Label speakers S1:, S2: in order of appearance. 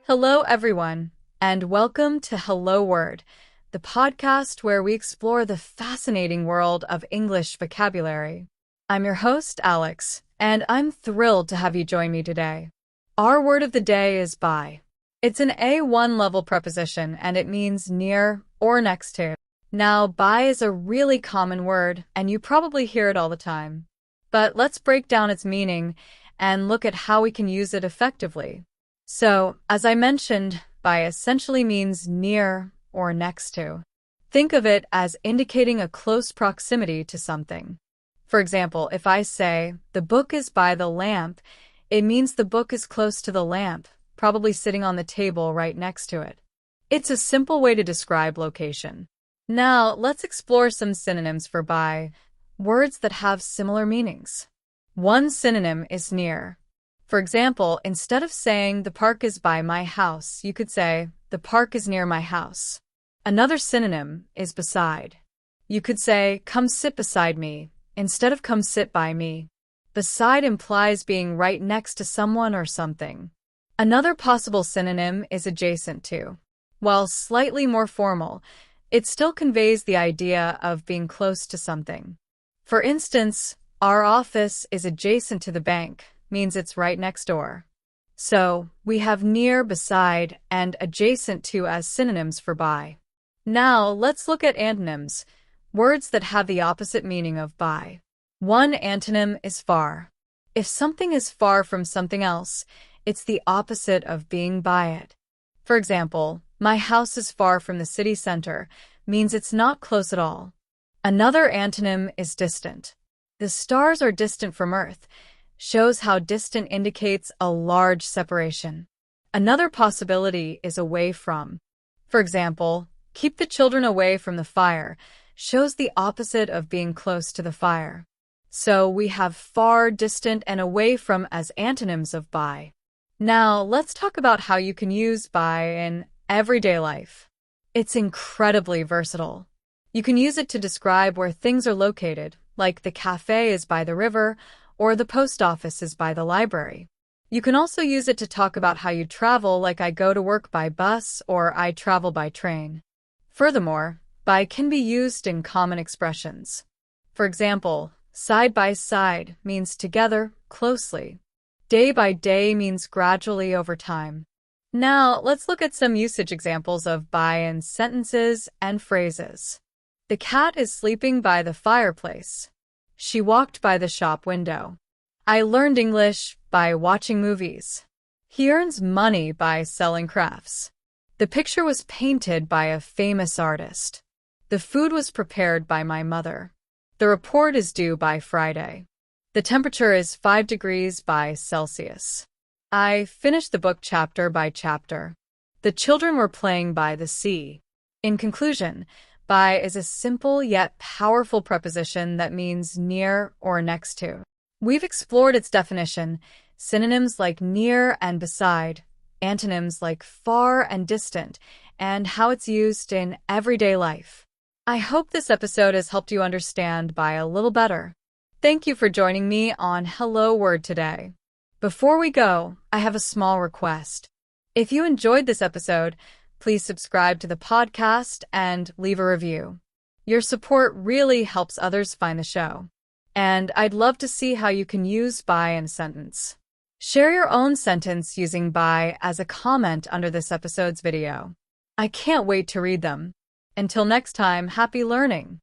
S1: Hello, everyone, and welcome to Hello Word, the podcast where we explore the fascinating world of English vocabulary. I'm your host, Alex, and I'm thrilled to have you join me today. Our word of the day is by. It's an A1 level preposition, and it means near or next to. Now, by is a really common word, and you probably hear it all the time. But let's break down its meaning and look at how we can use it effectively. So, as I mentioned, by essentially means near or next to. Think of it as indicating a close proximity to something. For example, if I say, the book is by the lamp, it means the book is close to the lamp, probably sitting on the table right next to it. It's a simple way to describe location. Now, let's explore some synonyms for by, words that have similar meanings. One synonym is near. For example, instead of saying, the park is by my house, you could say, the park is near my house. Another synonym is beside. You could say, come sit beside me, instead of come sit by me. Beside implies being right next to someone or something. Another possible synonym is adjacent to. While slightly more formal, it still conveys the idea of being close to something. For instance, our office is adjacent to the bank, means it's right next door. So, we have near, beside, and adjacent to as synonyms for by. Now, let's look at antonyms, words that have the opposite meaning of by. One antonym is far. If something is far from something else, it's the opposite of being by it. For example, my house is far from the city center, means it's not close at all. Another antonym is distant. The stars are distant from Earth, shows how distant indicates a large separation. Another possibility is away from. For example, keep the children away from the fire, shows the opposite of being close to the fire. So we have far, distant, and away from as antonyms of by. Now, let's talk about how you can use by in everyday life. It's incredibly versatile. You can use it to describe where things are located, like the cafe is by the river, or the post office is by the library. You can also use it to talk about how you travel, like I go to work by bus or I travel by train. Furthermore, by can be used in common expressions. For example, side by side means together, closely. Day by day means gradually over time. Now, let's look at some usage examples of by in sentences and phrases. The cat is sleeping by the fireplace. She walked by the shop window. I learned English by watching movies. He earns money by selling crafts. The picture was painted by a famous artist. The food was prepared by my mother. The report is due by Friday. The temperature is 5 degrees by Celsius. I finished the book chapter by chapter. The children were playing by the sea. In conclusion, by is a simple yet powerful preposition that means near or next to. We've explored its definition, synonyms like near and beside, antonyms like far and distant, and how it's used in everyday life. I hope this episode has helped you understand by a little better. Thank you for joining me on Hello Word today. Before we go, I have a small request. If you enjoyed this episode, please subscribe to the podcast and leave a review. Your support really helps others find the show. And I'd love to see how you can use by in a sentence. Share your own sentence using by as a comment under this episode's video. I can't wait to read them. Until next time, happy learning!